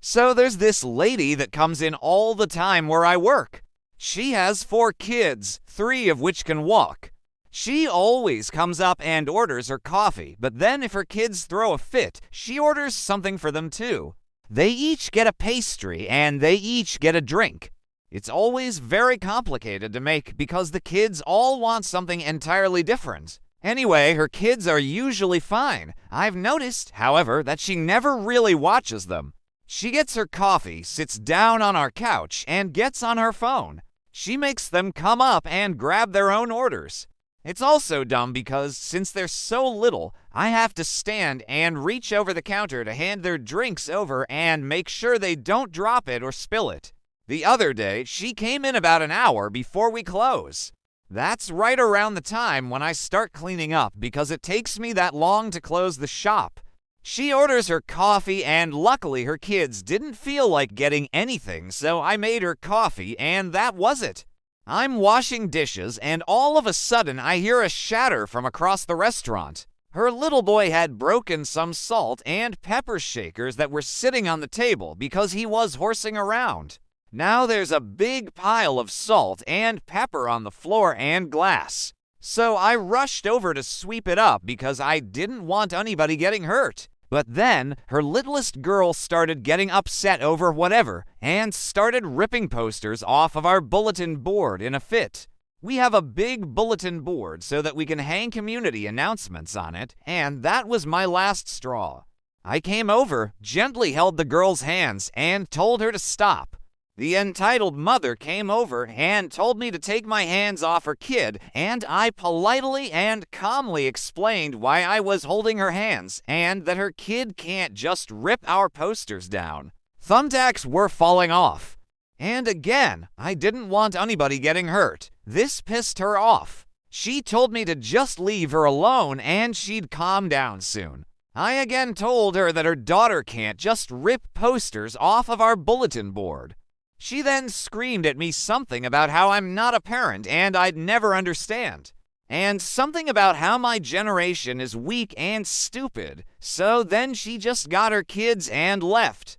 So there's this lady that comes in all the time where I work. She has 4 kids, 3 of which can walk. She always comes up and orders her coffee, but then if her kids throw a fit, she orders something for them too. They each get a pastry and they each get a drink. It's always very complicated to make because the kids all want something entirely different. Anyway, her kids are usually fine. I've noticed, however, that she never really watches them. She gets her coffee, sits down on our couch, and gets on her phone. She makes them come up and grab their own orders. It's also dumb because, since they're so little, I have to stand and reach over the counter to hand their drinks over and make sure they don't drop it or spill it. The other day, she came in about an hour before we close. That's right around the time when I start cleaning up because it takes me that long to close the shop. She orders her coffee, and luckily her kids didn't feel like getting anything, so I made her coffee, and that was it. I'm washing dishes, and all of a sudden I hear a shatter from across the restaurant. Her little boy had broken some salt and pepper shakers that were sitting on the table because he was horsing around. Now there's a big pile of salt and pepper on the floor and glass. So I rushed over to sweep it up because I didn't want anybody getting hurt. But then her littlest girl started getting upset over whatever and started ripping posters off of our bulletin board in a fit. We have a big bulletin board so that we can hang community announcements on it, and that was my last straw. I came over, gently held the girl's hands, and told her to stop. The entitled mother came over and told me to take my hands off her kid, and I politely and calmly explained why I was holding her hands and that her kid can't just rip our posters down. Thumbtacks were falling off. And again, I didn't want anybody getting hurt. This pissed her off. She told me to just leave her alone and she'd calm down soon. I again told her that her daughter can't just rip posters off of our bulletin board. She then screamed at me something about how I'm not a parent and I'd never understand. And something about how my generation is weak and stupid. So then she just got her kids and left.